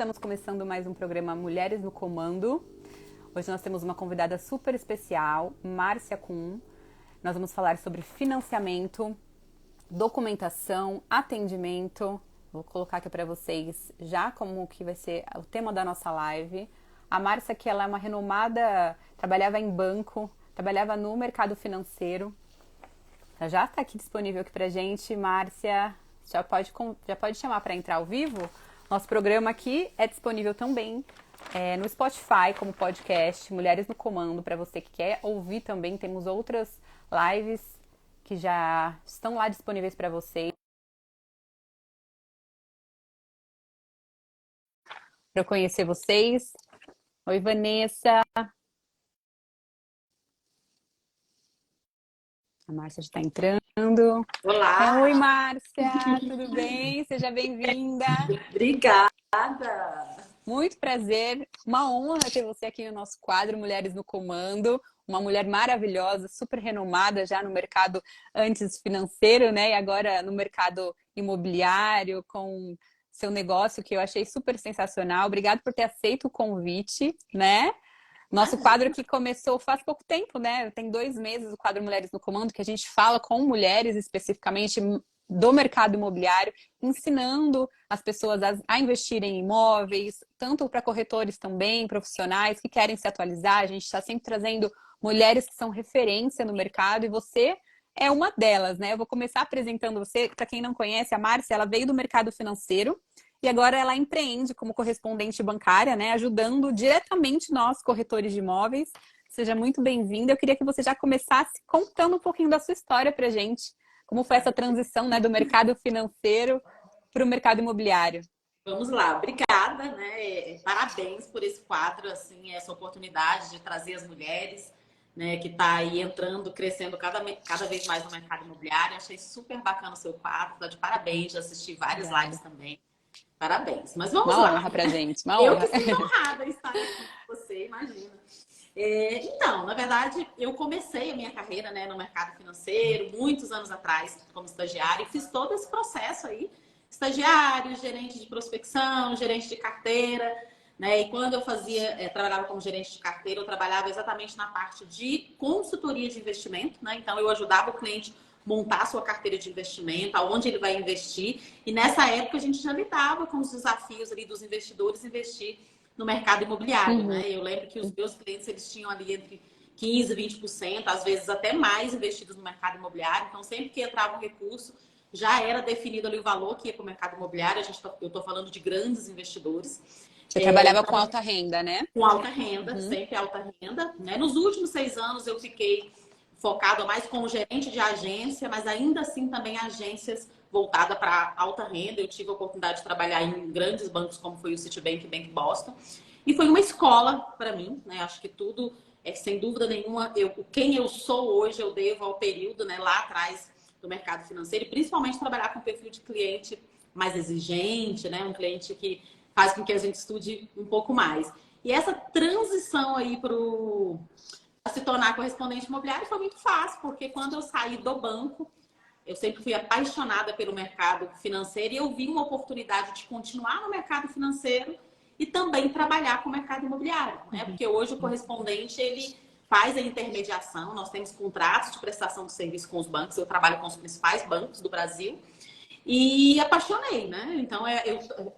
estamos começando mais um programa Mulheres no Comando. Hoje nós temos uma convidada super especial, Márcia Kuhn. Nós vamos falar sobre financiamento, documentação, atendimento. Vou colocar aqui para vocês já como que vai ser o tema da nossa live. A Márcia, que ela é uma renomada, trabalhava em banco, trabalhava no mercado financeiro. Ela já está aqui disponível aqui pra gente, Márcia. Já pode chamar para entrar ao vivo. Nosso programa aqui é disponível também no Spotify como podcast, Mulheres no Comando, para você que quer ouvir também. Temos outras lives que já estão lá disponíveis para vocês. Para eu conhecer vocês. Oi, Vanessa. A Márcia já está entrando. Olá! Oi, Márcia, tudo bem? Seja bem-vinda. Obrigada! Muito prazer, uma honra ter você aqui no nosso quadro Mulheres no Comando. Uma mulher maravilhosa, super renomada já no mercado antes financeiro, né? E agora no mercado imobiliário, com seu negócio que eu achei super sensacional. Obrigada por ter aceito o convite, né? Nosso quadro que começou faz pouco tempo, né? Tem 2 meses o quadro Mulheres no Comando, que a gente fala com mulheres especificamente do mercado imobiliário, ensinando as pessoas a investirem em imóveis, tanto para corretores também, profissionais que querem se atualizar. A gente está sempre trazendo mulheres que são referência no mercado e você é uma delas, né? Eu vou começar apresentando você. Para quem não conhece, a Márcia, ela veio do mercado financeiro e agora ela empreende como correspondente bancária, né? Ajudando diretamente nós, corretores de imóveis. Seja muito bem-vinda. Eu queria que você já começasse contando um pouquinho da sua história para a gente. Como foi essa transição, né, do mercado financeiro para o mercado imobiliário? Vamos lá, obrigada, né? Parabéns por esse quadro, assim, essa oportunidade de trazer as mulheres, né, que está aí entrando, crescendo cada vez mais no mercado imobiliário. Achei super bacana o seu quadro, tá de parabéns, já assisti várias Obrigada. lives também. Parabéns. Mas vamos Uma lá. honra pra gente, uma Eu honra. que sinto honrada em estar aqui com você, imagina. Então, na verdade, eu comecei a minha carreira, né, no mercado financeiro, muitos anos atrás, como estagiária, e fiz todo esse processo aí. Estagiário, gerente de prospecção, gerente de carteira, né? E quando eu trabalhava como gerente de carteira, eu trabalhava exatamente na parte de consultoria de investimento, né? Então, eu ajudava o cliente montar a sua carteira de investimento, aonde ele vai investir. E nessa época, a gente já lidava com os desafios ali dos investidores investir no mercado imobiliário, né? Eu lembro que os meus clientes, eles tinham ali entre 15% e 20%, às vezes até mais investidos no mercado imobiliário. Então, sempre que entrava um recurso, já era definido ali o valor que ia para o mercado imobiliário. Eu estou falando de grandes investidores. Você trabalhava Então, com alta renda, né? com alta renda, sempre alta renda, né? Nos últimos 6 anos eu fiquei focada mais como gerente de agência, mas ainda assim também agências voltadas para alta renda. Eu tive a oportunidade de trabalhar em grandes bancos como foi o Citibank e Bank Boston. E foi uma escola para mim, né? Acho que tudo, sem dúvida nenhuma, quem eu sou hoje eu devo ao período, né, lá atrás do mercado financeiro, e principalmente trabalhar com um perfil de cliente mais exigente, né? Um cliente que faz com que a gente estude um pouco mais. E essa transição aí para se tornar correspondente imobiliário foi muito fácil, porque quando eu saí do banco, eu sempre fui apaixonada pelo mercado financeiro e eu vi uma oportunidade de continuar no mercado financeiro e também trabalhar com o mercado imobiliário, né? Porque hoje o correspondente, ele faz a intermediação, nós temos contratos de prestação de serviço com os bancos, eu trabalho com os principais bancos do Brasil e apaixonei, né? Então,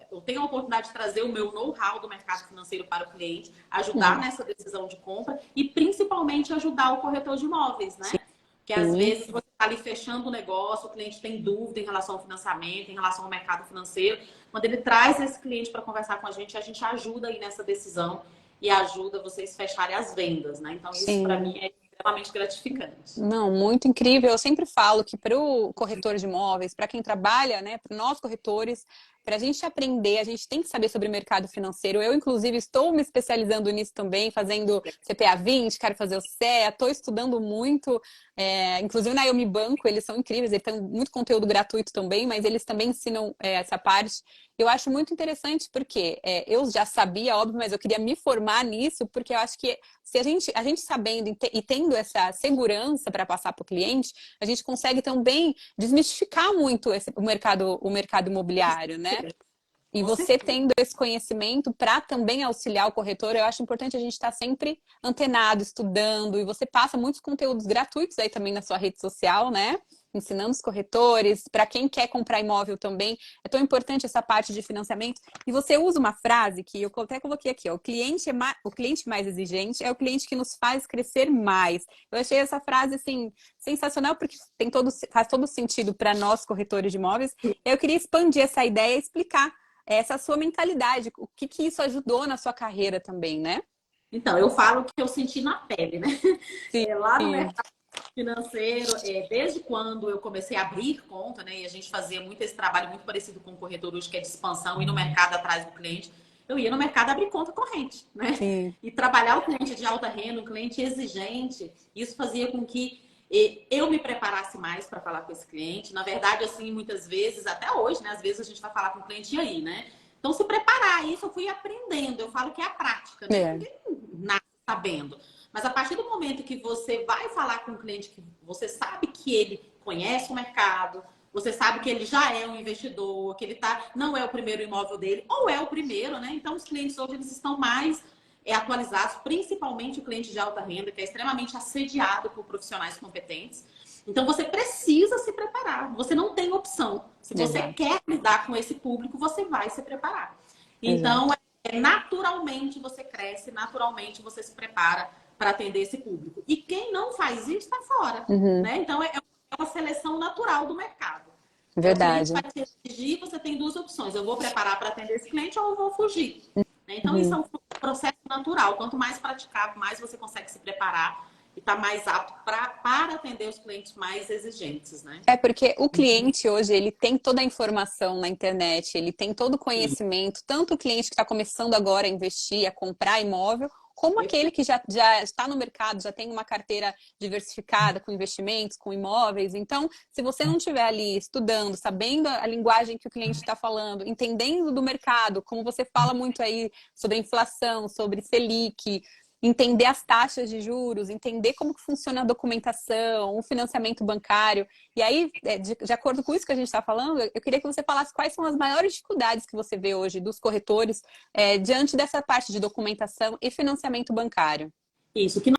eu tenho a oportunidade de trazer o meu know-how do mercado financeiro para o cliente, ajudar nessa decisão de compra e principalmente ajudar o corretor de imóveis, né? Porque às vezes você está ali fechando o negócio, o cliente tem dúvida em relação ao financiamento, em relação ao mercado financeiro. Quando ele traz esse cliente para conversar com a gente ajuda aí nessa decisão e ajuda vocês fecharem as vendas, né? Então, isso para mim é extremamente gratificante. Não, muito incrível. Eu sempre falo que para o corretor de imóveis, para quem trabalha, né, para nós corretores, para a gente aprender, a gente tem que saber sobre o mercado financeiro. Eu, inclusive, estou me especializando nisso também, fazendo CPA 20, quero fazer o CEA, estou estudando muito, inclusive na Eu Me Banco, eles são incríveis, eles têm muito conteúdo gratuito também, mas eles também ensinam essa parte. Eu acho muito interessante porque eu já sabia, óbvio, mas eu queria me formar nisso, porque eu acho que se a gente sabendo e tendo essa segurança para passar para o cliente, a gente consegue também desmistificar muito o mercado imobiliário, né? E Com você certeza. tendo esse conhecimento para também auxiliar o corretor, eu acho importante a gente estar sempre antenado, estudando, e você passa muitos conteúdos gratuitos aí também na sua rede social, né? Ensinando os corretores, para quem quer comprar imóvel também, é tão importante essa parte de financiamento. E você usa uma frase que eu até coloquei aqui, ó, o cliente mais exigente é o cliente que nos faz crescer mais. Eu achei essa frase, assim, sensacional, porque faz todo sentido para nós, corretores de imóveis. Eu queria expandir essa ideia e explicar essa sua mentalidade, o que que isso ajudou na sua carreira também, né? Então, eu falo que eu senti na pele, né? Lá no Sim. mercado financeiro, desde quando eu comecei a abrir conta, né? E a gente fazia muito esse trabalho muito parecido com o corretor hoje, que é de expansão, ir no mercado atrás do cliente. Eu ia no mercado abrir conta corrente, né? Sim. E trabalhar o cliente de alta renda, um cliente exigente, isso fazia com que eu me preparasse mais para falar com esse cliente. Na verdade, assim, muitas vezes, até hoje, né? Às vezes a gente vai falar com o cliente e aí, né? Então, se preparar, isso eu fui aprendendo. Eu falo que é a prática, né? É, Ninguém nasce sabendo. Mas a partir do momento que você vai falar com o cliente, que você sabe que ele conhece o mercado, você sabe que ele já é um investidor, que ele não é o primeiro imóvel dele, ou é o primeiro, né? Então, os clientes hoje eles estão mais atualizados, principalmente o cliente de alta renda, que é extremamente assediado por profissionais competentes. Então, você precisa se preparar. Você não tem opção. Se você exato, quer lidar com esse público, você vai se preparar. Então, exato. naturalmente você cresce, naturalmente você se prepara para atender esse público. E quem não faz isso está fora, Uhum, né? Então, é uma seleção natural do mercado. O cliente vai verdade. te exigir, você tem duas opções. Eu vou preparar para atender esse cliente ou eu vou fugir. Né? Então, isso é Uhum. um processo natural. Quanto mais praticado, mais você consegue se preparar e estar mais apto para atender os clientes mais exigentes, né? É porque o cliente hoje, ele tem toda a informação na internet, ele tem todo o Sim, conhecimento, tanto o cliente que está começando agora a investir, a comprar imóvel, como aquele perfeito. que já está no mercado, já tem uma carteira diversificada com investimentos, com imóveis. Então, se você não estiver ali estudando, sabendo a linguagem que o cliente está falando, entendendo do mercado, como você fala muito aí sobre a inflação, sobre Selic, entender as taxas de juros, entender como que funciona a documentação, o financiamento bancário. E aí, de acordo com isso que a gente está falando, eu queria que você falasse quais são as maiores dificuldades que você vê hoje dos corretores diante dessa parte de documentação e financiamento bancário. Isso, que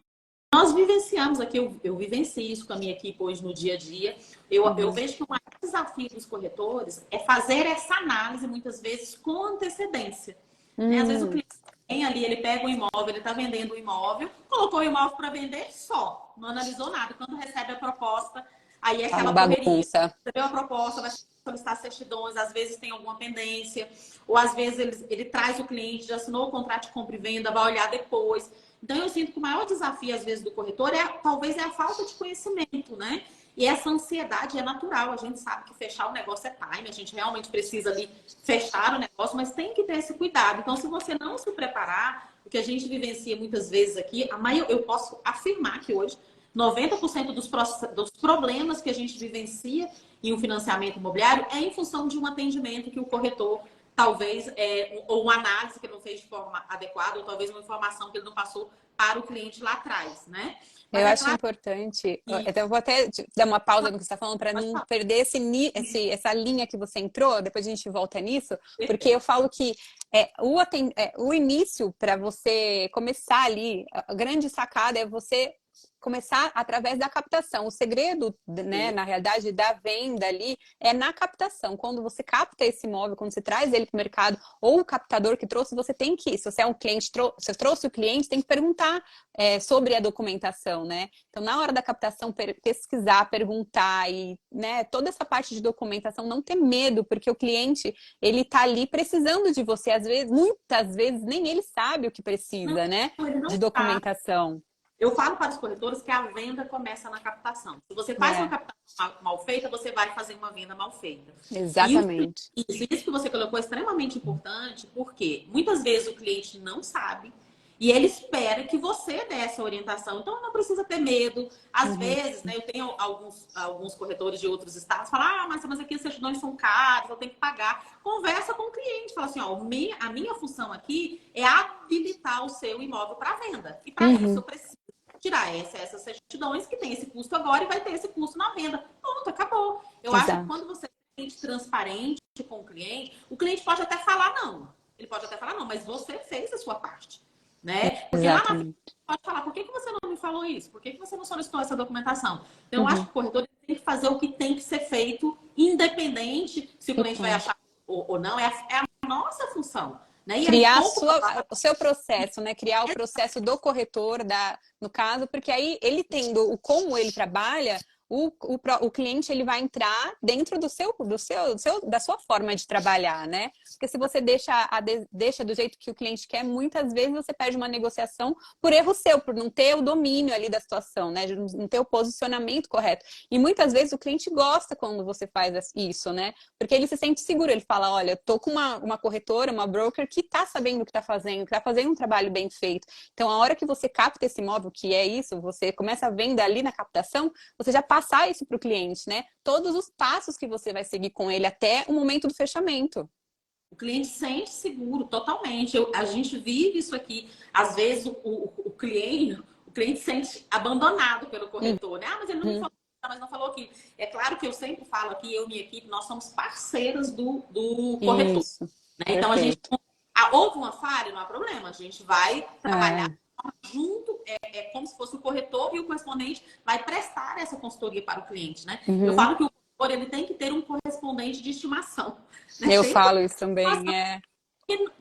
nós vivenciamos aqui, eu vivencio isso com a minha equipe hoje no dia a dia. Eu Uhum. vejo que o maior desafio dos corretores é fazer essa análise, muitas vezes, com antecedência. Né? Às vezes o Hum, cliente vem ali, ele pega um imóvel, ele está vendendo o imóvel, colocou o imóvel para vender só, não analisou nada. Quando recebe a proposta, aí é tá uma aquela correria. bagunça. Recebeu a proposta, vai solicitar certidões, às vezes tem alguma pendência, ou às vezes ele traz o cliente, já assinou o contrato de compra e venda, vai olhar depois. Então, eu sinto que o maior desafio, às vezes, do corretor talvez é a falta de conhecimento, né? E essa ansiedade é natural. A gente sabe que fechar o negócio é time, a gente realmente precisa ali fechar o negócio, mas tem que ter esse cuidado. Então, se você não se preparar, o que a gente vivencia muitas vezes aqui, eu posso afirmar que hoje 90% dos problemas que a gente vivencia em um financiamento imobiliário é em função de um atendimento que o corretor talvez, ou uma análise que ele não fez de forma adequada, ou talvez uma informação que ele não passou para o cliente lá atrás, né? Mas Eu é acho claro importante, que... até eu vou até dar uma pausa no que você está falando para Pode não falar. perder essa linha que você entrou, depois a gente volta nisso, porque eu Perfeito. falo que o início para você começar ali, a grande sacada é você começar através da captação. O segredo, né, na realidade, da venda ali é na captação. Quando você capta esse imóvel, quando você traz ele para o mercado, ou o captador que trouxe, você tem que, se você é um cliente, você trouxe o cliente, tem que perguntar sobre a documentação, né? Então, na hora da captação, pesquisar, perguntar e, né, toda essa parte de documentação, não ter medo, porque o cliente, ele tá ali precisando de você, às vezes, muitas vezes, nem ele sabe o que Não, precisa, né, ele não de está. documentação. Eu falo para os corretores que a venda começa na captação. Se você faz uma É, captação mal feita, você vai fazer uma venda mal feita. E exatamente. isso que você colocou é extremamente importante, porque muitas vezes o cliente não sabe e ele espera que você dê essa orientação. Então, não precisa ter medo. Às Uhum. vezes, né, eu tenho alguns corretores de outros estados falam: mas aqui as certidões são caras, eu tenho que pagar. Conversa com o cliente, fala assim: ó, a minha função aqui é habilitar o seu imóvel para venda. E para isso, eu Uhum. preciso tirar essas certidões que tem esse custo agora e vai ter esse custo na venda. Pronto, acabou. Eu acho que Exato. quando você transparente com o cliente pode até falar não. Ele pode até falar não, mas você fez a sua parte, né? Porque lá na frente pode falar, por que você não me falou isso? Por que você não solicitou essa documentação? Então, eu acho que o corretor tem que fazer o que tem que ser feito, independente se o cliente vai achar ou não, é a nossa função. Né? E Criar o seu processo, né? Criar o processo do corretor, no caso, porque aí ele tendo como ele trabalha, o cliente ele vai entrar dentro da sua forma de trabalhar, né? Porque se você deixa do jeito que o cliente quer, muitas vezes você perde uma negociação por erro seu, por não ter o domínio ali da situação, né? De não ter o posicionamento correto. E muitas vezes o cliente gosta quando você faz isso, né? Porque ele se sente seguro, ele fala, olha, eu tô com uma corretora, uma broker que tá sabendo o que tá fazendo um trabalho bem feito. Então, a hora que você capta esse imóvel, que é isso, você começa a venda ali na captação, você já passar isso para o cliente, né? Todos os passos que você vai seguir com ele até o momento do fechamento. O cliente sente seguro totalmente. A gente vive isso aqui. Às vezes o cliente sente abandonado pelo corretor, né? Ah, mas ele não me falou, mas não falou aqui. É claro que eu sempre falo aqui, eu e minha equipe, nós somos parceiras do corretor. Isso, né? Então a gente houve uma falha, não há problema. A gente vai trabalhar junto, como se fosse o corretor e o correspondente vai prestar essa consultoria para o cliente, né? Eu falo que o corretor ele tem que ter um correspondente de estimação. Né? Eu falo isso também,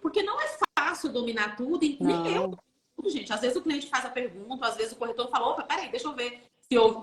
Porque não é fácil dominar tudo, e nem eu. Gente, às vezes o cliente faz a pergunta, às vezes o corretor fala, opa, peraí, deixa eu ver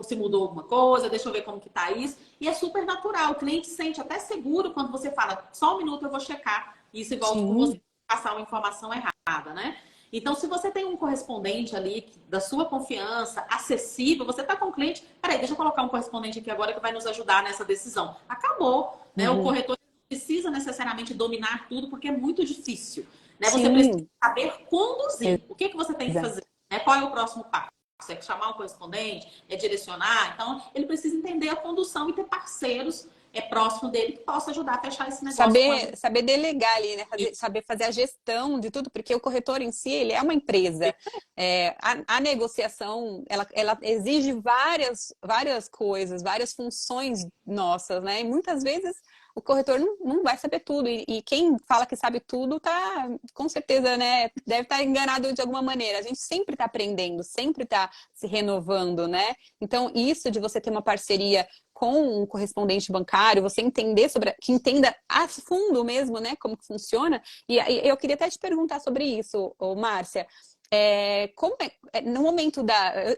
se mudou alguma coisa, deixa eu ver como que tá isso. E é super natural. O cliente se sente até seguro quando você fala, só um minuto eu vou checar isso e volto com você passar uma informação errada, né? Então, se você tem um correspondente ali da sua confiança, acessível, você está com o cliente, peraí, deixa eu colocar um correspondente aqui agora que vai nos ajudar nessa decisão. Acabou, né? O corretor não precisa necessariamente dominar tudo, porque é muito difícil. Né? Você precisa saber conduzir. O que você tem que fazer? Né? Qual é o próximo passo? É chamar um correspondente? É direcionar? Então, ele precisa entender a condução e ter parceiros próximo dele que possa ajudar a fechar esse negócio. Saber delegar ali, né? Saber fazer a gestão de tudo, porque o corretor em si, ele é uma empresa. A negociação, ela exige várias coisas, várias funções nossas, né? E muitas vezes o corretor não vai saber tudo. E quem fala que sabe tudo tá, com certeza, né? Deve estar enganado de alguma maneira. A gente sempre está aprendendo, sempre está se renovando, né? Então, isso de você ter uma parceria com um correspondente bancário, você entender que entenda a fundo mesmo, né? Como que funciona. E eu queria até te perguntar sobre isso, Márcia. No momento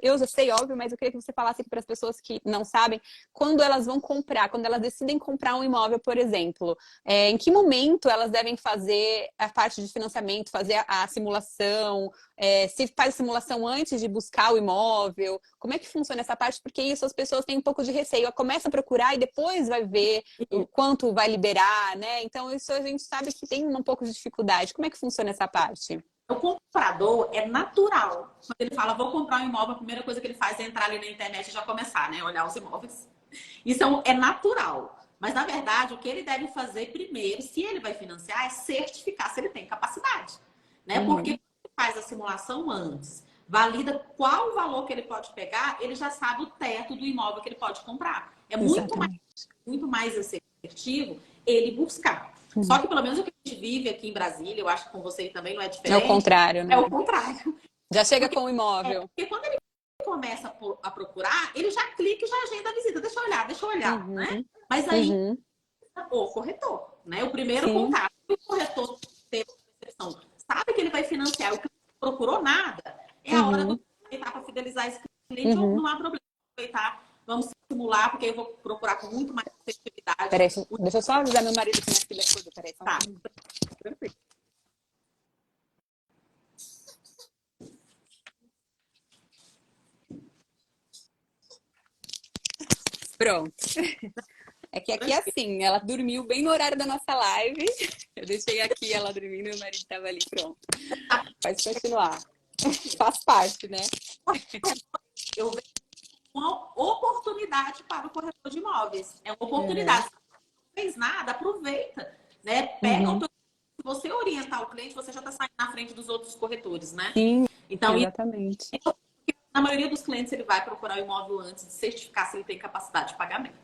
eu já sei, óbvio, mas eu queria que você falasse para as pessoas que não sabem, quando elas vão comprar, quando elas decidem comprar um imóvel, por exemplo, em que momento elas devem fazer a parte de financiamento, fazer a simulação, se faz a simulação antes de buscar o imóvel, como é que funciona essa parte? Porque isso as pessoas têm um pouco de receio, começa a procurar e depois vai ver o quanto vai liberar, né? Então isso a gente sabe que tem um pouco de dificuldade. Como é que funciona essa parte? O comprador é natural. Quando ele fala, vou comprar um imóvel, a primeira coisa que ele faz é entrar ali na internet e já começar, né? Olhar os imóveis. Isso é natural. Mas, na verdade, o que ele deve fazer primeiro, se ele vai financiar, é certificar se ele tem capacidade. Né? Porque ele faz a simulação antes, valida qual o valor que ele pode pegar, ele já sabe o teto do imóvel que ele pode comprar. É muito mais assertivo ele buscar. Só que pelo menos o que a gente vive aqui em Brasília, eu acho que com você também não é diferente. É o contrário, né? É o contrário. Já chega com o imóvel. Porque quando ele começa a procurar, ele já clica e já agenda a visita. Deixa eu olhar, né? Mas aí, o corretor, né? O primeiro contato. Se o corretor tem percepção, sabe que ele vai financiar, o cliente não procurou nada, é a hora do aproveitar para fidelizar esse cliente, não há problema. Aproveitar, vamos simular, porque eu vou procurar com muito mais efetividade. Peraí, deixa eu só avisar meu marido que minha filha acordou. Peraí, tá. Tranquilo. Pronto. É que aqui é assim, ela dormiu bem no horário da nossa live. Eu deixei aqui ela dormindo e meu marido estava ali, pronto. Pode continuar. Faz parte, né? Eu vejo uma oportunidade para o corretor de imóveis. É uma oportunidade. Se não fez nada, aproveita. Né? Pega se você orientar o cliente, você já está saindo na frente dos outros corretores, né? Sim, então, exatamente. Na maioria dos clientes, ele vai procurar o imóvel antes de certificar se ele tem capacidade de pagamento.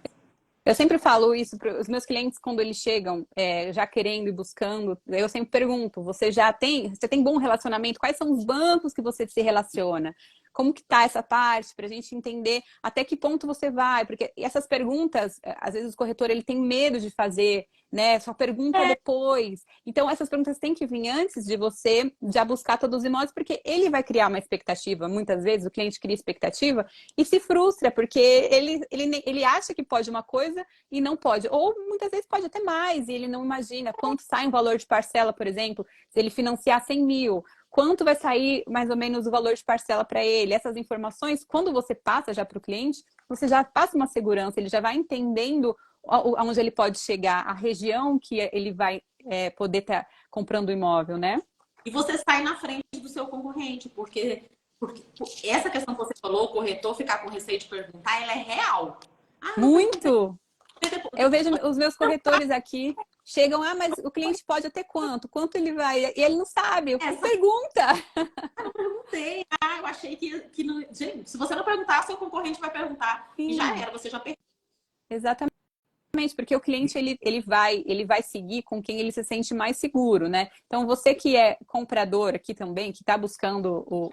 Eu sempre falo isso para os meus clientes quando eles chegam já querendo e buscando. Eu sempre pergunto: você tem bom relacionamento? Quais são os bancos que você se relaciona? Como que tá essa parte para a gente entender até que ponto você vai? Porque essas perguntas, às vezes o corretor ele tem medo de fazer, né? Só pergunta depois. Então essas perguntas têm que vir antes de você já buscar todos os imóveis, porque ele vai criar uma expectativa. Muitas vezes o cliente cria expectativa e se frustra, porque ele acha que pode uma coisa e não pode. Ou muitas vezes pode até mais, e ele não imagina quanto sai um valor de parcela, por exemplo, se ele financiar 100 mil. Quanto vai sair mais ou menos o valor de parcela para ele? Essas informações, quando você passa já para o cliente, você já passa uma segurança, ele já vai entendendo aonde ele pode chegar, a região que ele vai poder estar comprando o imóvel, né? E você sai na frente do seu concorrente, porque essa questão que você falou, o corretor ficar com receio de perguntar, ela é real. Ah, não Muito! perguntei. Eu vejo os meus corretores aqui chegam, mas o cliente pode até quanto? Quanto ele vai? E ele não sabe. Pergunta! Eu não perguntei. Eu achei que não... Gente, se você não perguntar, seu concorrente vai perguntar. Sim. E já era, você já perdeu. Exatamente. Porque o cliente ele vai seguir com quem ele se sente mais seguro, né? Então você que é comprador aqui também, que está buscando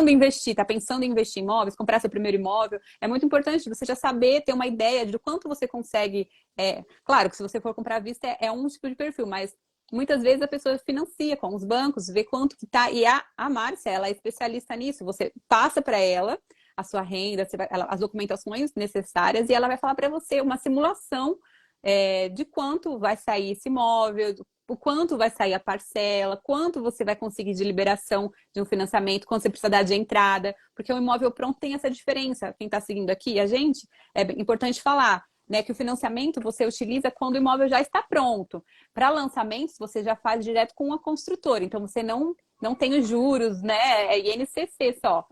investir, está pensando em investir em imóveis, comprar seu primeiro imóvel, é muito importante você já saber ter uma ideia de quanto você consegue. Claro que se você for comprar à vista é um tipo de perfil, mas muitas vezes a pessoa financia com os bancos, vê quanto que tá. E a Márcia, ela é especialista nisso. Você passa para ela a sua renda, as documentações necessárias, e ela vai falar para você uma simulação de quanto vai sair esse imóvel, o quanto vai sair a parcela, quanto você vai conseguir de liberação de um financiamento, quanto você precisa dar de entrada, porque o imóvel pronto tem essa diferença. Quem está seguindo aqui, a gente, é importante falar, né, que o financiamento você utiliza quando o imóvel já está pronto. Para lançamentos, você já faz direto com a construtora, então você não tem os juros, né, é INCC só.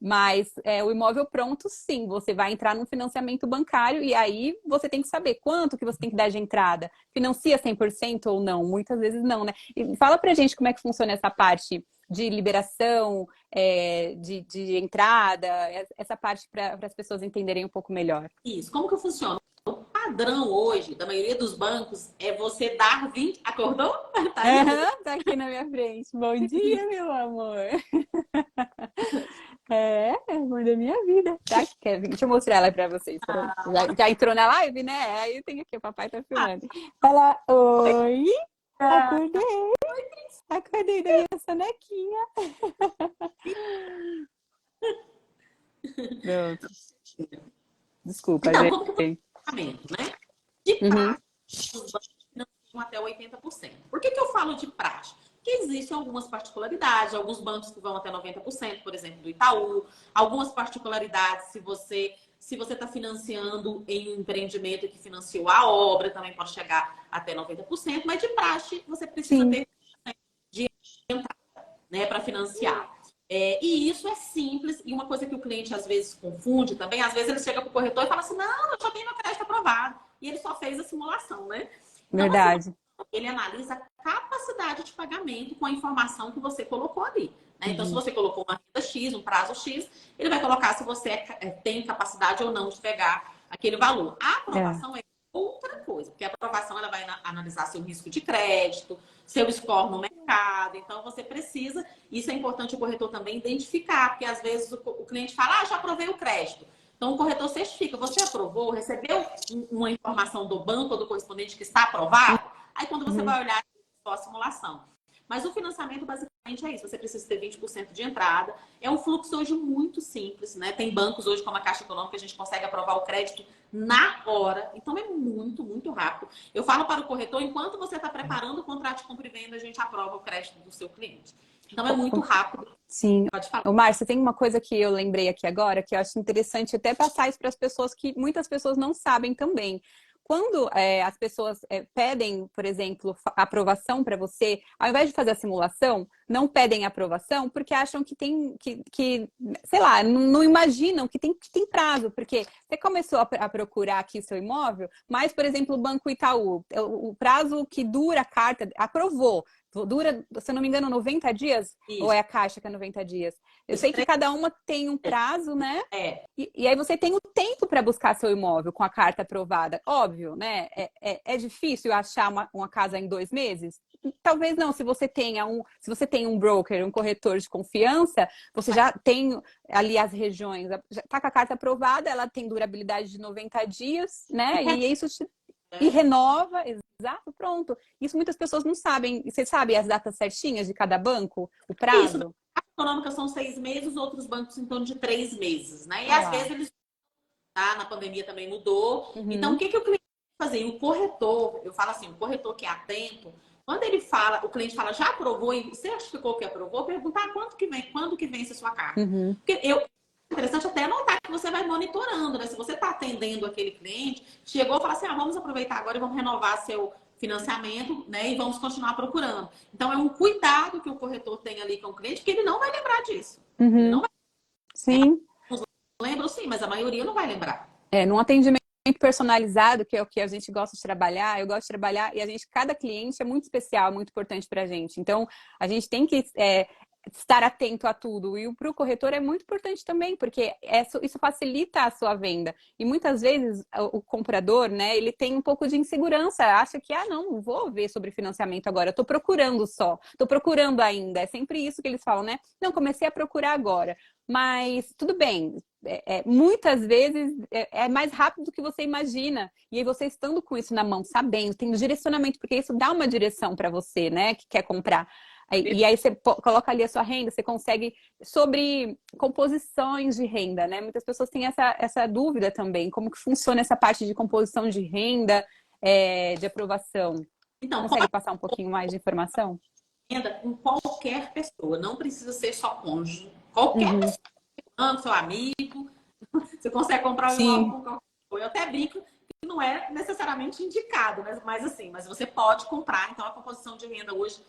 Mas o imóvel pronto, sim, você vai entrar num financiamento bancário e aí você tem que saber quanto que você tem que dar de entrada. Financia 100% ou não? Muitas vezes não, né? E fala pra gente como é que funciona essa parte de liberação, de entrada, essa parte para as pessoas entenderem um pouco melhor. Isso. Como que funciona? O padrão hoje, da maioria dos bancos, é você dar 20... Acordou? Tá aí? Tá aqui na minha frente. Bom dia, meu amor. Amor da minha vida. Tá, Kevin? Deixa eu mostrar ela pra vocês. Já entrou na live, né? Aí tem aqui, o papai tá filmando. Fala, oi. Acordei. Acordei da minha sonequinha. Pronto. Desculpa, Então, gente. como que funciona o pagamento, né? De praxe, os bancos financiam até 80%. Por que eu falo de praxe? Porque existem algumas particularidades, alguns bancos que vão até 90%, por exemplo, do Itaú, algumas particularidades se você está financiando em um empreendimento que financiou a obra, também pode chegar até 90%, mas de praxe você precisa ter de entrada, né, para financiar. E isso é simples, e uma coisa que o cliente às vezes confunde também, às vezes ele chega para o corretor e fala assim, não, eu já tenho meu crédito aprovado, e ele só fez a simulação, né? Então, Verdade. ele analisa a capacidade de pagamento com a informação que você colocou ali. Né? Então, se você colocou uma renda X, um prazo X, ele vai colocar se você tem capacidade ou não de pegar aquele valor. A aprovação é outra coisa, porque a aprovação ela vai analisar seu risco de crédito, seu score no mercado. Então, você precisa, isso é importante o corretor também identificar, porque às vezes o cliente fala, já aprovei o crédito. Então, o corretor certifica, você aprovou, recebeu uma informação do banco ou do correspondente que está aprovado? Aí, quando você vai olhar, só a simulação. Mas o financiamento, basicamente, é isso. Você precisa ter 20% de entrada. É um fluxo hoje muito simples, né? Tem bancos hoje, como a Caixa Econômica, a gente consegue aprovar o crédito na hora. Então, é muito, muito rápido. Eu falo para o corretor, enquanto você está preparando o contrato de compra e venda, a gente aprova o crédito do seu cliente. Então, é muito rápido. Sim. Pode falar. O Márcia, tem uma coisa que eu lembrei aqui agora, que eu acho interessante até passar isso para as pessoas, que muitas pessoas não sabem também. Quando as pessoas pedem, por exemplo, aprovação para você, ao invés de fazer a simulação, não pedem aprovação porque acham que tem, sei lá, não imaginam que tem prazo, porque você começou a procurar aqui seu imóvel, mas, por exemplo, o Banco Itaú, o prazo que dura a carta, aprovou, dura, se eu não me engano, 90 dias? Isso. Ou é a Caixa que é 90 dias? Eu sei que cada uma tem um prazo, né? E aí você tem o tempo para buscar seu imóvel com a carta aprovada. Óbvio, né? É difícil achar uma casa em 2 meses? Talvez não. Se você tem um broker, um corretor de confiança, você já tem ali as regiões, já está com a carta aprovada, ela tem durabilidade de 90 dias, né? E isso e renova, exato, pronto. Isso muitas pessoas não sabem. Você sabe as datas certinhas de cada banco? O prazo? Isso. A econômica são 6 meses, outros bancos em torno de 3 meses, né? E às vezes eles, tá? Na pandemia também mudou. Então, o que o cliente fazer? O corretor, eu falo assim, o corretor que é atento, quando ele fala, o cliente fala, já aprovou e você certificou que aprovou, perguntar quando que vence a sua carta. Porque interessante até anotar que você vai monitorando, né? Se você está atendendo aquele cliente, chegou e fala assim, vamos aproveitar agora e vamos renovar seu financiamento, né? E vamos continuar procurando. Então, é um cuidado que o corretor tem ali com o cliente, que ele não vai lembrar disso. Ele não vai... Sim. Lembro sim, mas a maioria não vai lembrar. Num atendimento personalizado, que é o que a gente gosta de trabalhar, eu gosto de trabalhar, e cada cliente é muito especial, muito importante pra gente. Então, a gente tem que estar atento a tudo. E para o corretor é muito importante também, porque isso facilita a sua venda. E muitas vezes o comprador, né, ele tem um pouco de insegurança, acha que, não vou ver sobre financiamento agora, eu tô procurando só, tô procurando ainda. É sempre isso que eles falam, né? Não, comecei a procurar agora. Mas tudo bem, muitas vezes é mais rápido do que você imagina. E aí você estando com isso na mão, sabendo, tendo direcionamento, porque isso dá uma direção para você, né, que quer comprar. E aí você coloca ali a sua renda, você consegue sobre composições de renda, né? Muitas pessoas têm essa dúvida também, como que funciona essa parte de composição de renda, de aprovação. Então, consegue passar um pouquinho mais de informação? Renda com qualquer pessoa, não precisa ser só cônjuge. Qualquer pessoa, seu amigo, você consegue comprar um imóvel com qualquer pessoa. Eu até brinco que não é necessariamente indicado, mas você pode comprar. Então, a composição de renda hoje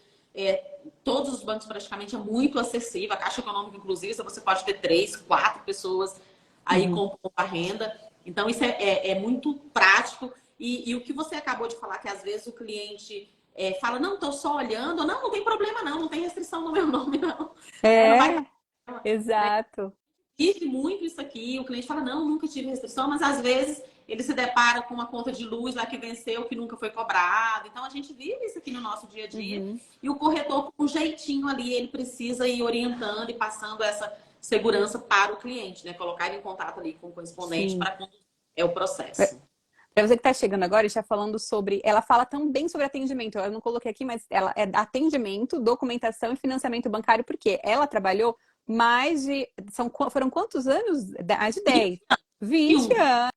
todos os bancos praticamente é muito acessível. A Caixa Econômica, inclusive, você pode ter 3, 4 pessoas aí com a renda. Então, isso é muito prático. E o que você acabou de falar, que às vezes o cliente fala, não, estou só olhando. Não tem problema não tem restrição no meu nome, não. Exato. Tive muito isso aqui, o cliente fala, não, nunca tive restrição, mas às vezes ele se depara com uma conta de luz lá que venceu, que nunca foi cobrado. Então, a gente vive isso aqui no nosso dia a dia. E o corretor, com um jeitinho ali, ele precisa ir orientando e passando essa segurança para o cliente, né? Colocar ele em contato ali com o correspondente para conduzir o processo. Para você que está chegando agora, está falando sobre... Ela fala também sobre atendimento. Eu não coloquei aqui, mas ela é atendimento, documentação e financiamento bancário, porque ela trabalhou foram quantos anos? Mais de 10. 20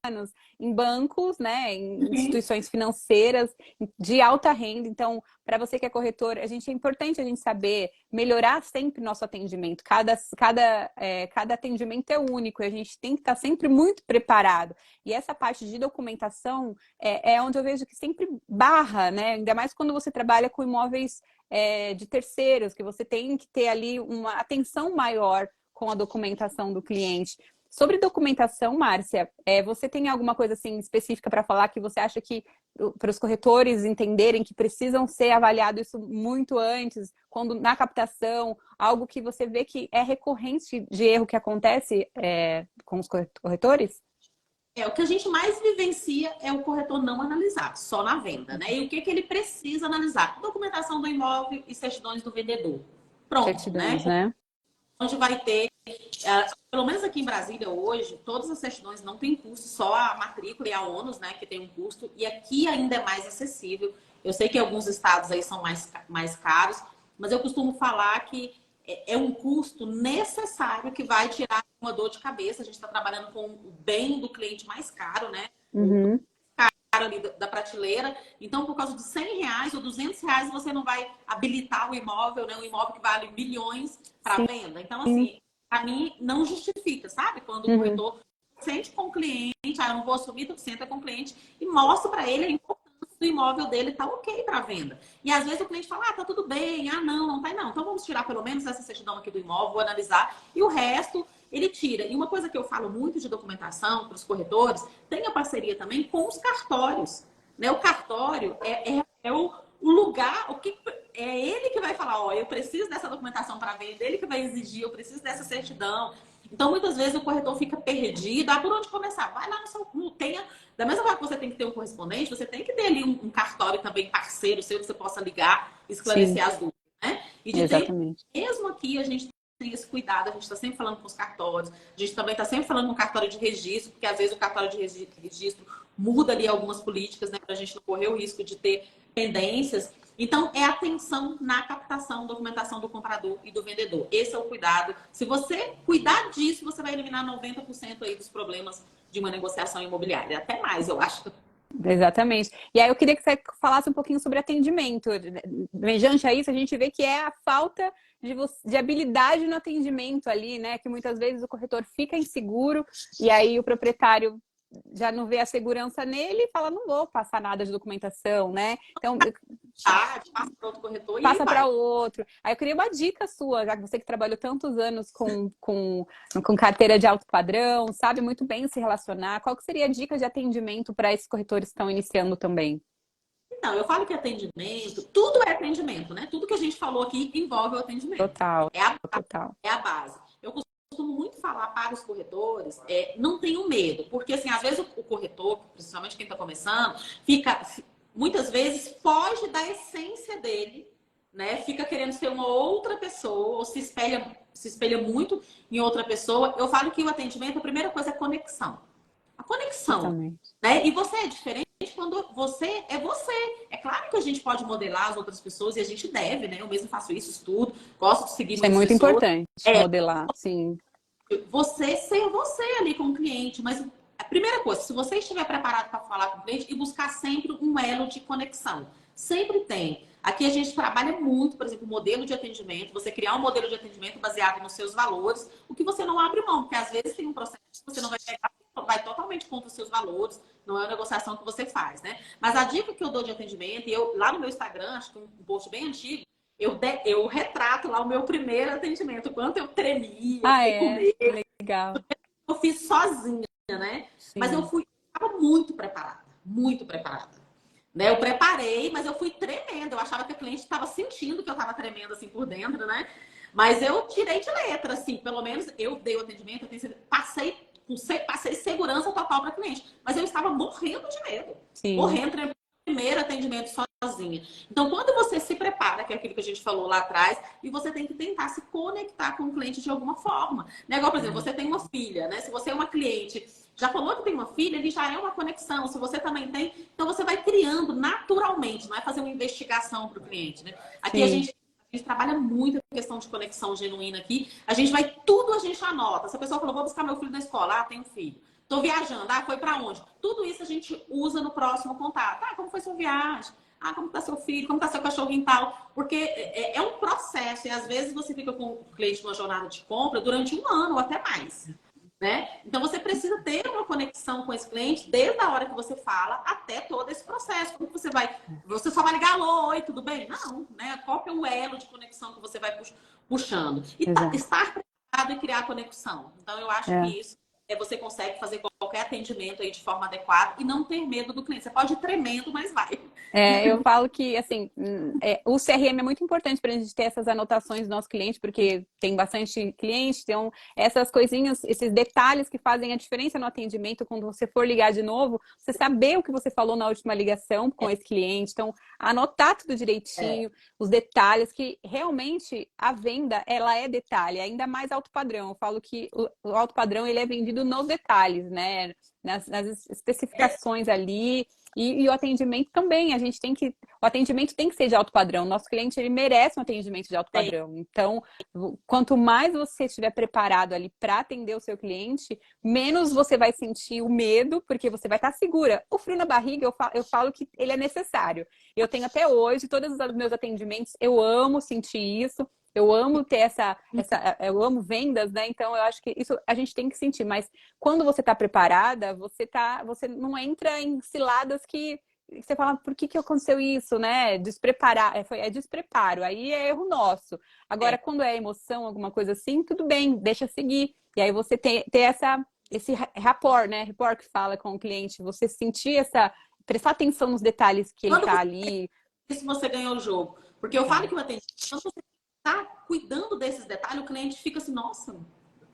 anos em bancos, né, em instituições financeiras de alta renda. Então, para você que é corretor, é importante a gente saber melhorar sempre nosso atendimento. Cada atendimento é único e a gente tem que estar sempre muito preparado. E essa parte de documentação é onde eu vejo que sempre barra, né? Ainda mais quando você trabalha com imóveis de terceiros, que você tem que ter ali uma atenção maior com a documentação do cliente. Sobre documentação, Márcia, você tem alguma coisa assim específica para falar que você acha que para os corretores entenderem que precisam ser avaliado isso muito antes, quando na captação, algo que você vê que é recorrente de erro que acontece com os corretores? O que a gente mais vivencia é o corretor não analisar, só na venda, né? E o que ele precisa analisar? Documentação do imóvel e certidões do vendedor. Pronto, certidões, né? Onde vai ter, pelo menos aqui em Brasília hoje, todas as certidões não tem custo, só a matrícula e a ônus, né, que tem um custo, e aqui ainda é mais acessível. Eu sei que alguns estados aí são mais caros, mas eu costumo falar que é um custo necessário que vai tirar uma dor de cabeça. A gente está trabalhando com o bem do cliente mais caro, né? Caro ali da prateleira. Então, por causa de R$100 ou R$200, você não vai habilitar o imóvel, né? Um imóvel que vale milhões para venda. Então, assim, para mim, não justifica, sabe? Quando o corretor sente com o cliente, eu não vou assumir, tu senta com o cliente e mostra para ele a importância do imóvel dele, tá ok para venda. E às vezes o cliente fala, tá tudo bem, não tá não. Então vamos tirar pelo menos essa certidão aqui do imóvel, vou analisar, e o resto ele tira. E uma coisa que eu falo muito de documentação para os corretores, tem a parceria também com os cartórios. Né? O cartório é o lugar, o que é ele que vai falar, ó, eu preciso dessa documentação para venda, ele que vai exigir, eu preciso dessa certidão. Então, muitas vezes o corretor fica perdido. Ah, por onde começar? Vai lá no seu... Tenha, da mesma forma que você tem que ter um correspondente, você tem que ter ali um cartório também parceiro seu que você possa ligar, esclarecer Sim, as dúvidas, né? E de ter, exatamente. mesmo aqui, a gente tem esse cuidado, a gente está sempre falando com os cartórios, a gente também está sempre falando com o cartório de registro, porque às vezes o cartório de registro muda ali algumas políticas, né, para a gente não correr o risco de ter pendências. Então, é atenção na captação, documentação do comprador e do vendedor. Esse é o cuidado. Se você cuidar disso, você vai eliminar 90% aí dos problemas de uma negociação imobiliária. Até mais, eu acho. Exatamente. E aí eu queria que você falasse um pouquinho sobre atendimento. Mediante a isso, a gente vê que é a falta de habilidade no atendimento ali, né? Que muitas vezes o corretor fica inseguro e aí o proprietário já não vê a segurança nele e fala, não vou passar nada de documentação, né? Então, Passa para outro corretor e ele passa para vai. o outro. Aí eu queria uma dica sua, já que você que trabalhou tantos anos com carteira de alto padrão, sabe muito bem se relacionar. Qual que seria a dica de atendimento para esses corretores que estão iniciando também? Então, eu falo que atendimento, tudo é atendimento, né? Tudo que a gente falou aqui envolve o atendimento. Total, É a, total. é a base. Eu costumo muito falar para os corretores, não tenham medo, porque assim, às vezes o corretor, principalmente quem está começando, muitas vezes foge da essência dele, né? Fica querendo ser uma outra pessoa, ou se espelha muito em outra pessoa. Eu falo que o atendimento, a primeira coisa é conexão. A conexão, Exatamente. né? E você é diferente quando você é você. É claro que a gente pode modelar as outras pessoas e a gente deve, né? Eu mesmo faço isso, estudo, gosto de seguir Isso é muitas muito pessoas. importante, É, modelar, sim. você ser você ali com o cliente, mas a primeira coisa, se você estiver preparado para falar com o cliente e buscar sempre um elo de conexão, sempre tem. Aqui a gente trabalha muito, por exemplo, o modelo de atendimento, você criar um modelo de atendimento baseado nos seus valores, o que você não abre mão, porque às vezes tem um processo que você não vai pegar, vai totalmente contra os seus valores, não é a negociação que você faz, né? Mas a dica que eu dou de atendimento, e eu lá no meu Instagram, acho que um post bem antigo, eu retrato lá o meu primeiro atendimento, o quanto eu tremia, eu Ah, fiquei com é? medo, Legal. eu fiz sozinha, né? Mas eu Sim. estava muito preparada, muito preparada. Né? Eu preparei, mas eu fui tremendo. Eu achava que a cliente estava sentindo que eu estava tremendo assim por dentro, né? Mas eu tirei de letra, assim, pelo menos eu dei o atendimento, passei segurança total para a cliente. Mas eu estava morrendo de medo. Sim. Morrendo, primeiro atendimento sozinha. Então, quando você se prepara, que é aquilo que a gente falou lá atrás, e você tem que tentar se conectar com o cliente de alguma forma. Né? Igual, por exemplo, você tem uma filha, né? Se você é uma cliente, já falou que tem uma filha, ele já é uma conexão. Se você também tem, então você vai criando naturalmente, não é fazer uma investigação para o cliente, né? Aqui Sim. a gente trabalha muito a questão de conexão genuína aqui. A gente vai, tudo a gente anota. Se a pessoa falou, vou buscar meu filho na escola, tem um filho. Tô viajando, foi para onde? Tudo isso a gente usa no próximo contato. Como foi sua viagem? Como tá seu filho? Como tá seu cachorrinho e tal? Porque é um processo e às vezes você fica com o cliente numa jornada de compra durante um ano ou até mais. Né? Então você precisa ter uma conexão com esse cliente desde a hora que você fala até todo esse processo. Como você vai? Você só vai ligar, alô, oi, tudo bem? Não, né? Qual que é o elo de conexão que você vai puxando? E Exato. estar preparado e criar conexão. Então eu acho que É. isso você consegue fazer qualquer atendimento aí de forma adequada e não ter medo do cliente. Você pode ir tremendo, mas vai. Eu falo que, assim, o CRM é muito importante para a gente ter essas anotações do nosso cliente, porque tem bastante cliente, então essas coisinhas, esses detalhes que fazem a diferença no atendimento, quando você for ligar de novo, você saber o que você falou na última ligação com esse cliente, então anotar tudo direitinho, os detalhes, que realmente a venda, ela é detalhe, ainda mais alto padrão. Eu falo que o alto padrão, ele é vendido nos detalhes, né? Nas especificações ali. E o atendimento também, o atendimento tem que ser de alto padrão. Nosso cliente, ele merece um atendimento de alto padrão. Então, quanto mais você estiver preparado ali para atender o seu cliente, menos você vai sentir o medo, porque você vai estar segura. O frio na barriga, eu falo que ele é necessário. Eu tenho até hoje, todos os meus atendimentos, eu amo sentir isso. Eu amo ter eu amo vendas, né? Então eu acho que isso a gente tem que sentir, mas quando você está preparada, você não entra em ciladas que você fala, por que aconteceu isso, né? Despreparar, é despreparo, aí é erro nosso. Agora, quando é emoção, alguma coisa assim, tudo bem, deixa seguir. E aí você ter esse rapport, né? Rapport que fala com o cliente, você sentir prestar atenção nos detalhes que ele Quando tá ali. se você ganhou o jogo. Porque eu falo que o atendimento, quando você está cuidando desses detalhes, o cliente fica assim, nossa,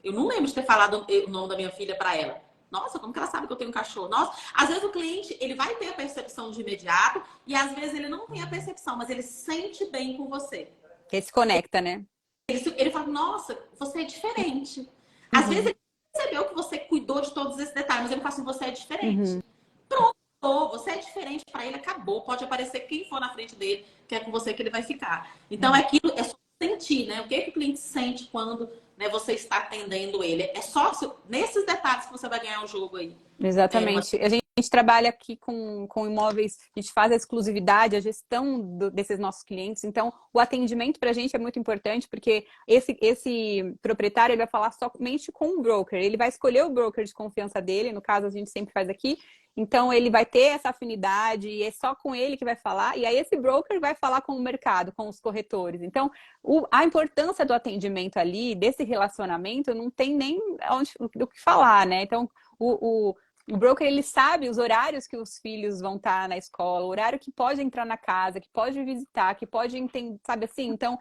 eu não lembro de ter falado o nome da minha filha para ela. Nossa, como que ela sabe que eu tenho um cachorro? Nossa, às vezes o cliente, ele vai ter a percepção de imediato e às vezes ele não tem a percepção, mas ele sente bem com você. Que se conecta, né? Ele fala, nossa, você é diferente. Às Uhum. vezes ele percebeu que você cuidou de todos esses detalhes, mas ele fala assim, você é diferente. Uhum. Pronto, você é diferente para ele, acabou. Pode aparecer quem for na frente dele, que é com você que ele vai ficar. Então, aquilo é só sentir, né? O que é que o cliente sente quando, né, você está atendendo ele? É só nesses detalhes que você vai ganhar o jogo aí. Exatamente. A gente trabalha aqui com imóveis, a gente faz a exclusividade, a gestão desses nossos clientes. Então, o atendimento para a gente é muito importante, porque esse proprietário ele vai falar somente com o broker. Ele vai escolher o broker de confiança dele, no caso, a gente sempre faz aqui. Então, ele vai ter essa afinidade e é só com ele que vai falar. E aí, esse broker vai falar com o mercado, com os corretores. Então, a importância do atendimento ali, desse relacionamento, não tem nem o que falar, né? Então, o broker, ele sabe os horários que os filhos vão estar na escola, o horário que pode entrar na casa, que pode visitar, que pode entender, sabe assim? Então,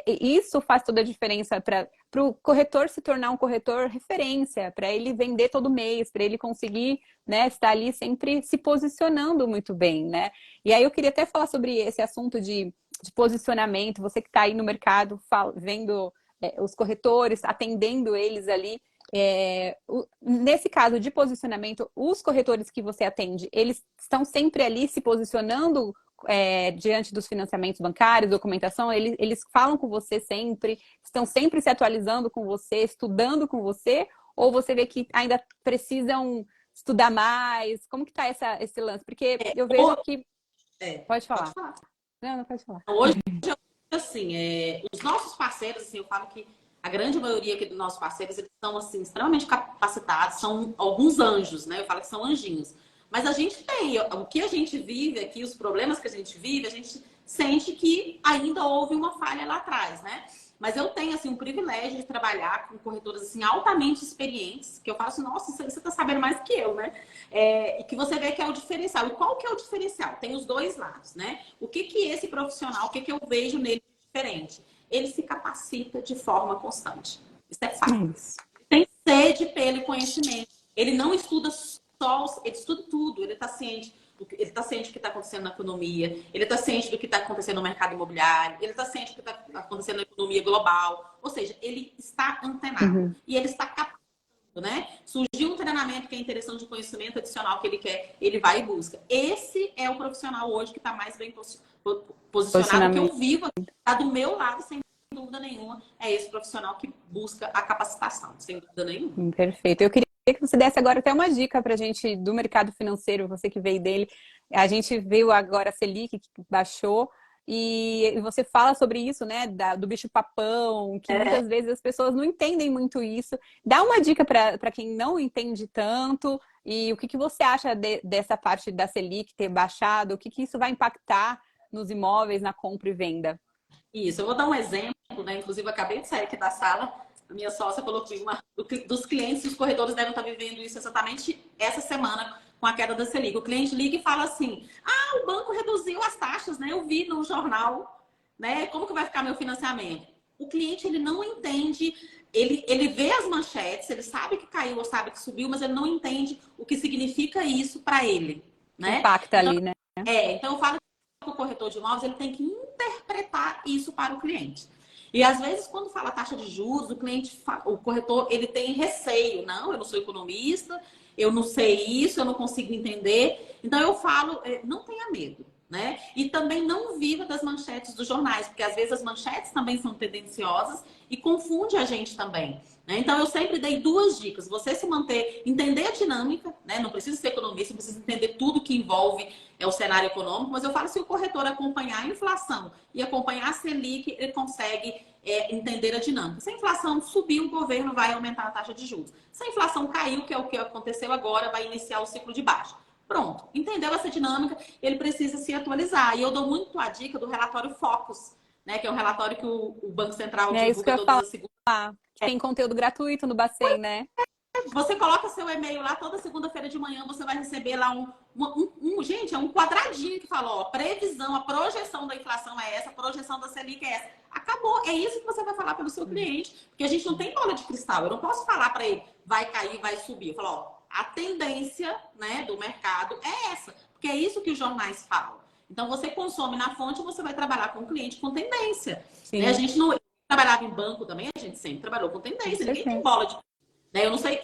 isso faz toda a diferença para o corretor se tornar um corretor referência, para ele vender todo mês, para ele conseguir, né, estar ali sempre se posicionando muito bem, né? E aí eu queria até falar sobre esse assunto de posicionamento, você que está aí no mercado vendo os corretores, atendendo eles ali. Nesse caso de posicionamento, os corretores que você atende, eles estão sempre ali se posicionando diante dos financiamentos bancários, documentação, eles falam com você sempre, estão sempre se atualizando com você, estudando com você, ou você vê que ainda precisam estudar mais? Como que tá esse lance? Porque eu vejo que... Pode falar. Pode falar. Não pode falar. Hoje, assim, os nossos parceiros, assim, eu falo que a grande maioria aqui dos nossos parceiros, eles são, assim, extremamente capacitados, são alguns anjos, né? Eu falo que são anjinhos. Mas a gente tem, o que a gente vive aqui, os problemas que a gente sente que ainda houve uma falha lá atrás, né? Mas eu tenho, assim, um privilégio de trabalhar com corretoras, assim, altamente experientes, que eu falo assim, nossa, você tá sabendo mais que eu, né? E que você vê que é o diferencial. E qual que é o diferencial? Tem os dois lados, né? O que esse profissional, o que eu vejo nele diferente? Ele se capacita de forma constante. Isso é fato. Tem sede pelo conhecimento. Ele não estuda só, ele estuda tudo. Ele está ciente do que está acontecendo na economia, ele está ciente do que está acontecendo no mercado imobiliário, ele está ciente do que está acontecendo na economia global. Ou seja, ele está antenado e ele está capacitado, né? Surgiu um treinamento que é interessante de conhecimento adicional que ele quer, ele vai e busca. Esse é o profissional hoje que está mais bem posicionado, que eu vivo, está do meu lado, sem dúvida nenhuma, é esse profissional que busca a capacitação, sem dúvida nenhuma. Perfeito. Eu queria que você desse agora até uma dica para a gente do mercado financeiro, você que veio dele. A gente viu agora a Selic que baixou e você fala sobre isso, né, do bicho-papão, que muitas vezes as pessoas não entendem muito isso. Dá uma dica para quem não entende tanto e o que você acha dessa parte da Selic ter baixado, o que isso vai impactar nos imóveis, na compra e venda? Isso, eu vou dar um exemplo, né? Inclusive, eu acabei de sair aqui da sala, a minha sócia colocou dos clientes, os corretores devem estar vivendo isso exatamente essa semana com a queda da Selic. O cliente liga e fala assim: o banco reduziu as taxas, né? Eu vi no jornal, né? Como que vai ficar meu financiamento? O cliente, ele não entende, ele vê as manchetes, ele sabe que caiu ou sabe que subiu, mas ele não entende o que significa isso para ele, né? Impacta ali, né? Então eu falo que o corretor de imóveis, ele tem que interpretar isso para o cliente. E às vezes, quando fala taxa de juros, o corretor, ele tem receio. Não, eu não sou economista, eu não sei isso, eu não consigo entender. Então eu falo, não tenha medo, né? E também não viva das manchetes dos jornais, porque às vezes as manchetes também são tendenciosas e confunde a gente também, né? Então eu sempre dei duas dicas: você se manter, entender a dinâmica, né? Não precisa ser economista, não precisa entender tudo que envolve o cenário econômico, mas eu falo, se o corretor acompanhar a inflação e acompanhar a Selic, ele consegue entender a dinâmica. Se a inflação subir, o governo vai aumentar a taxa de juros. Se a inflação caiu, que é o que aconteceu agora, vai iniciar o ciclo de baixa. Pronto, entendeu essa dinâmica, ele precisa se atualizar. E eu dou muito a dica do relatório Focus, né, que é um relatório que o Banco Central É isso que divulga eu ia todas as segundas. falar. Tem conteúdo gratuito no Bacen, né? você coloca seu e-mail lá, toda segunda-feira de manhã você vai receber lá gente, é um quadradinho que fala, ó, previsão, a projeção da inflação é essa, a projeção da Selic é essa. Acabou. É isso que você vai falar pelo seu cliente, porque a gente não tem bola de cristal. Eu não posso falar para ele, vai cair, vai subir. Eu falo, ó, a tendência, né, do mercado é essa, porque é isso que os jornais falam. Então, você consome na fonte, você vai trabalhar com o cliente com tendência. Né? A gente não trabalhava em banco também, a gente sempre trabalhou com tendência. Ninguém tem bola de... Né? Eu não sei...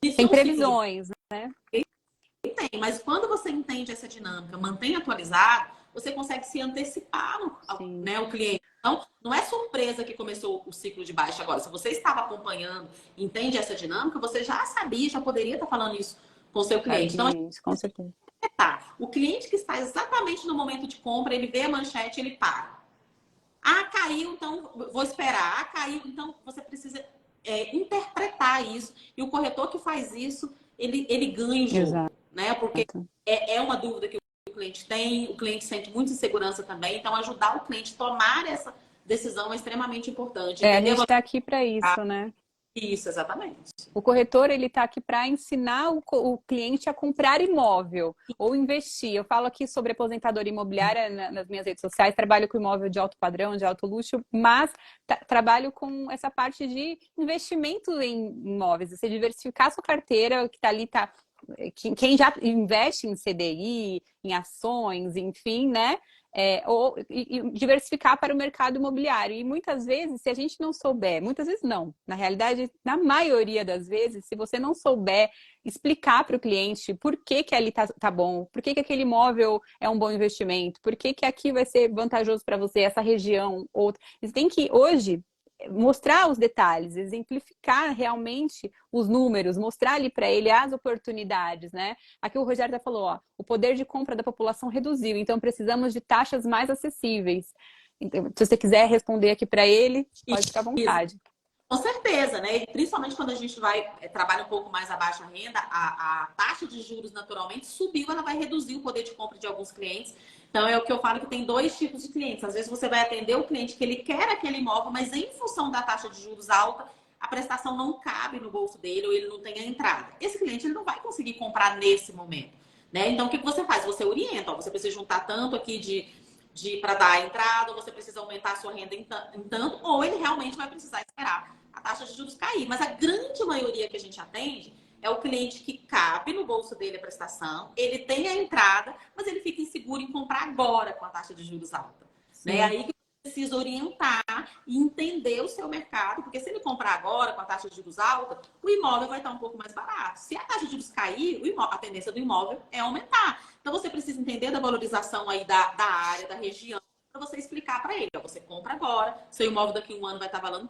Tem previsões, né? Tem, mas quando você entende essa dinâmica, mantém atualizado, você consegue se antecipar né, o cliente. Então, não é surpresa que começou o ciclo de baixa agora. Se você estava acompanhando, entende essa dinâmica, você já sabia, já poderia estar falando isso com o seu cliente. Então, com certeza. O cliente que está exatamente no momento de compra, ele vê a manchete, ele para. Ah, caiu, então vou esperar. Ah, caiu, então você precisa interpretar isso. E o corretor que faz isso, ele ganha o jogo. Exato. Né? Porque é uma dúvida que o cliente tem, o cliente sente muita insegurança também. Então, ajudar o cliente a tomar essa decisão é extremamente importante. A gente está aqui para isso, né? Isso, exatamente. O corretor, ele está aqui para ensinar o cliente a comprar imóvel ou investir. Eu falo aqui sobre aposentadoria imobiliária nas minhas redes sociais, trabalho com imóvel de alto padrão, de alto luxo, mas trabalho com essa parte de investimento em imóveis. Você diversificar a sua carteira, que está ali, quem já investe em CDI, em ações, enfim, né? Ou diversificar para o mercado imobiliário. E muitas vezes, se a gente não souber, muitas vezes não, na realidade, na maioria das vezes, se você não souber explicar para o cliente por que ali tá bom, por que aquele imóvel é um bom investimento, por que aqui vai ser vantajoso para você, essa região, outra. Você tem que, hoje, mostrar os detalhes, exemplificar realmente os números, mostrar ali para ele as oportunidades, né? Aqui o Rogério já falou, ó, o poder de compra da população reduziu, então precisamos de taxas mais acessíveis. Então, se você quiser responder aqui para ele, pode ficar à vontade. Com certeza, né? E principalmente quando a gente trabalha um pouco mais a baixa renda, a taxa de juros naturalmente subiu, ela vai reduzir o poder de compra de alguns clientes. Então, é o que eu falo que tem dois tipos de clientes. Às vezes você vai atender o cliente que ele quer aquele imóvel, mas em função da taxa de juros alta, a prestação não cabe no bolso dele ou ele não tem a entrada. Esse cliente ele não vai conseguir comprar nesse momento. Né? Então, o que você faz? Você orienta. Ó, você precisa juntar tanto aqui para dar a entrada, ou você precisa aumentar a sua renda em tanto, ou ele realmente vai precisar esperar a taxa de juros cair. Mas a grande maioria que a gente atende é o cliente que cabe no bolso dele a prestação, ele tem a entrada, mas ele fica inseguro em comprar agora com a taxa de juros alta. Né? Aí que precisa orientar e entender o seu mercado, porque se ele comprar agora com a taxa de juros alta, o imóvel vai estar um pouco mais barato. Se a taxa de juros cair, a tendência do imóvel é aumentar. Então você precisa entender da valorização aí da área, da região, para você explicar para ele. Ó, você compra agora, seu imóvel daqui a um ano vai estar valendo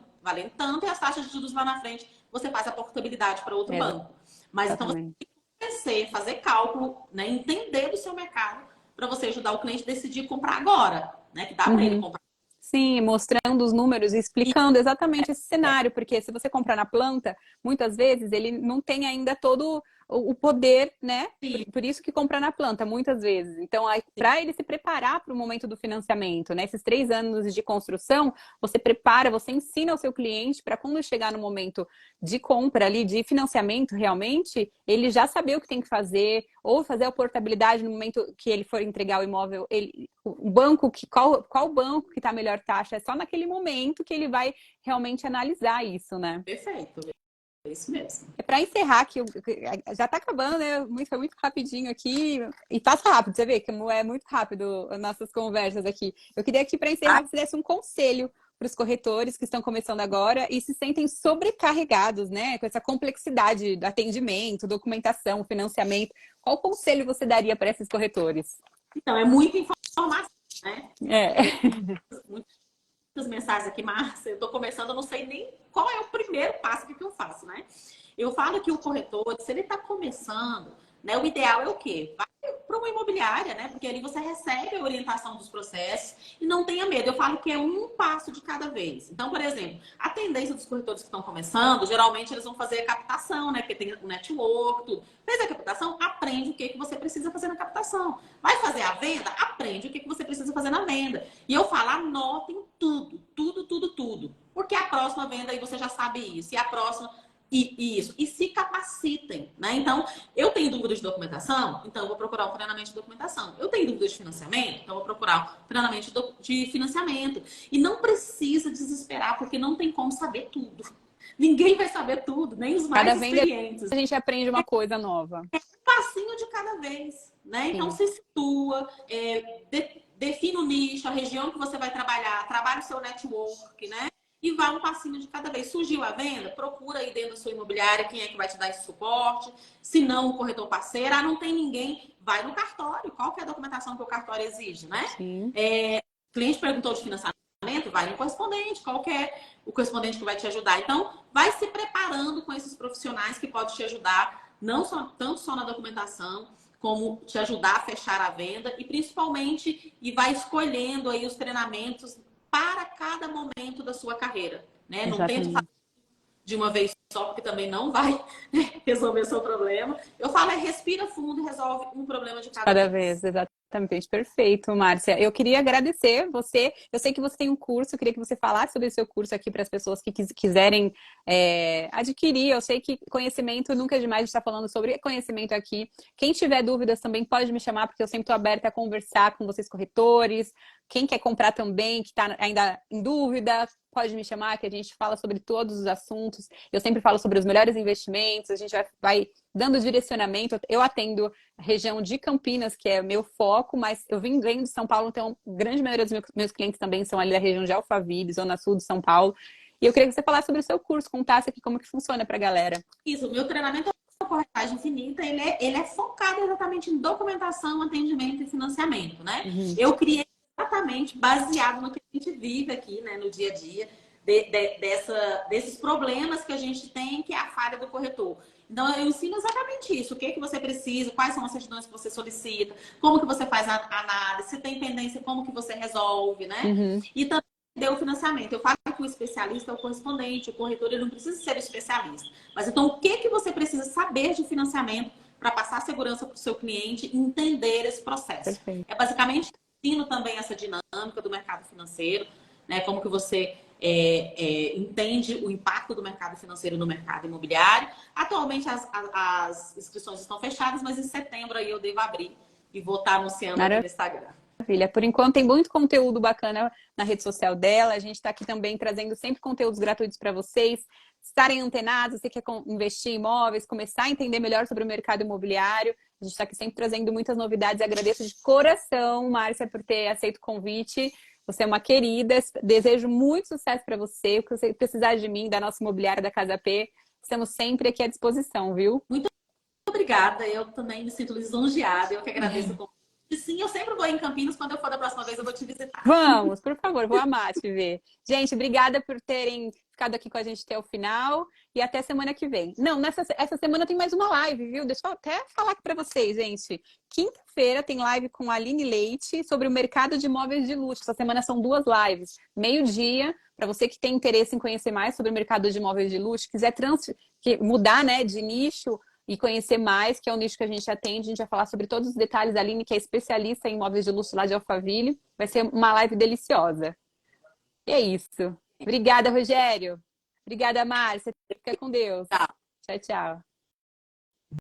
tanto, e as taxas de juros lá na frente você faz a portabilidade para outro banco. Mas então você tem que conhecer, fazer cálculo, né, entender do seu mercado para você ajudar o cliente a decidir comprar agora, né? Que dá para ele comprar. Sim, mostrando os números e explicando exatamente esse cenário, porque se você comprar na planta, muitas vezes ele não tem ainda todo o poder, né? Por isso que compra na planta, muitas vezes. Então, para ele se preparar para o momento do financiamento, né? Esses 3 anos de construção, você prepara, você ensina o seu cliente para quando chegar no momento de compra ali, de financiamento realmente, ele já saber o que tem que fazer, ou fazer a portabilidade no momento que ele for entregar o imóvel, o banco, qual banco que está a melhor taxa, é só naquele momento que ele vai realmente analisar isso, né? Perfeito. É isso mesmo. Para encerrar, que já está acabando, né? Foi muito rapidinho aqui. E passa rápido, você vê como é muito rápido as nossas conversas aqui. Eu queria aqui, para encerrar, que você desse um conselho para os corretores que estão começando agora e se sentem sobrecarregados, né? Com essa complexidade do atendimento, documentação, financiamento. Qual conselho você daria para esses corretores? Então, é muita informação, né? Muitas mensagens aqui, Márcia, eu estou começando, eu não sei nem qual é o primeiro passo que eu faço, né? Eu falo que o corretor, se ele está começando, né, o ideal é o quê? Vai para uma imobiliária, né? Porque ali você recebe a orientação dos processos e não tenha medo. Eu falo que é um passo de cada vez. Então, por exemplo, a tendência dos corretores que estão começando, geralmente eles vão fazer a captação, né? Porque tem o network, tudo. Fez a captação, aprende o que você precisa fazer na captação. Vai fazer a venda? Aprende o que você precisa fazer na venda. E eu falo, anotem tudo. Porque a próxima venda aí você já sabe isso. E a próxima E se capacitem, né? Então, eu tenho dúvidas de documentação, então eu vou procurar um treinamento de documentação. Eu tenho dúvidas de financiamento, então eu vou procurar um treinamento de financiamento. E não precisa desesperar, porque não tem como saber tudo. Ninguém vai saber tudo, nem os mais Cada venda experientes. a gente aprende uma coisa nova. Um passinho de cada vez, né? Então, se situa, define o nicho, a região que você vai trabalhar, trabalhe o seu network, né? E vá um passinho de cada vez. Surgiu a venda, procura aí dentro da sua imobiliária quem é que vai te dar esse suporte. Se não, o corretor parceiro. Ah, não tem ninguém, vai no cartório. Qual que é a documentação que o cartório exige, né? Sim. O cliente perguntou de financiamento, vai no correspondente. Qual que é o correspondente que vai te ajudar? Então, vai se preparando com esses profissionais que podem te ajudar, não só, tanto só na documentação, como te ajudar a fechar a venda e principalmente vai escolhendo aí os treinamentos para cada momento da sua carreira, né? Não tenta fazer de uma vez só, porque também não vai, né, resolver o seu problema. Eu falo, respira fundo e resolve um problema de cada vez. Exatamente, perfeito, Márcia. Eu queria agradecer você. Eu sei que você tem um curso, eu queria que você falasse sobre o seu curso aqui para as pessoas que quiserem adquirir. Eu sei que conhecimento nunca é demais, a gente está falando sobre conhecimento aqui. Quem tiver dúvidas também pode me chamar, porque eu sempre estou aberta a conversar com vocês, corretores. Quem quer comprar também, que está ainda em dúvida, pode me chamar, que a gente fala sobre todos os assuntos. Eu sempre falo sobre os melhores investimentos, a gente vai dando direcionamento. Eu atendo a região de Campinas, que é o meu foco, mas eu venho de São Paulo, então a grande maioria dos meus clientes também são ali da região de Alphaville, Zona Sul de São Paulo. E eu queria que você falasse sobre o seu curso, contasse aqui como que funciona para a galera. Isso, o meu treinamento é corretagem infinita, ele é focado exatamente em documentação, atendimento e financiamento, né? Uhum. Eu criei exatamente baseado no que a gente vive aqui, né, no dia a dia, desses problemas que a gente tem, que é a falha do corretor. Então, eu ensino exatamente isso. O que é que você precisa, quais são as certidões que você solicita, como que você faz a análise, se tem pendência, como que você resolve, né? Uhum. E também deu o financiamento. Eu falo que o especialista é o correspondente, o corretor ele não precisa ser o especialista. Mas então, o que que você precisa saber de financiamento para passar segurança para o seu cliente e entender esse processo? Perfeito. É basicamente ensino também essa dinâmica do mercado financeiro, né? Como que você entende o impacto do mercado financeiro no mercado imobiliário. Atualmente as inscrições estão fechadas, mas em setembro aí eu devo abrir e vou estar anunciando aqui no Instagram. Maravilha. Por enquanto tem muito conteúdo bacana na rede social dela. A gente está aqui também trazendo sempre conteúdos gratuitos para vocês estarem antenados. Você quer investir em imóveis, começar a entender melhor sobre o mercado imobiliário. A gente está aqui sempre trazendo muitas novidades. Agradeço de coração, Márcia, por ter aceito o convite. Você é uma querida. Desejo muito sucesso para você. O que você precisar de mim, da nossa imobiliária da Casa P, estamos sempre aqui à disposição, viu? Muito obrigada. Eu também me sinto lisonjeada. Eu que agradeço o convite. E sim, eu sempre vou em Campinas. Quando eu for da próxima vez, eu vou te visitar. Vamos, por favor, vou amar te ver. Gente, obrigada por terem ficado aqui com a gente até o final e até semana que vem. Não, essa semana tem mais uma live, viu? Deixa eu até falar aqui para vocês, gente. Quinta-feira tem live com a Aline Leite sobre o mercado de imóveis de luxo. Essa semana são 2 lives. Meio-dia, para você que tem interesse em conhecer mais sobre o mercado de imóveis de luxo, quiser mudar, né, de nicho e conhecer mais, que é o nicho que a gente atende. A gente vai falar sobre todos os detalhes. A Aline, que é especialista em imóveis de luxo lá de Alphaville. Vai ser uma live deliciosa. E é isso. Obrigada, Rogério. Obrigada, Márcia. Fica com Deus. Tchau. Tchau, tchau.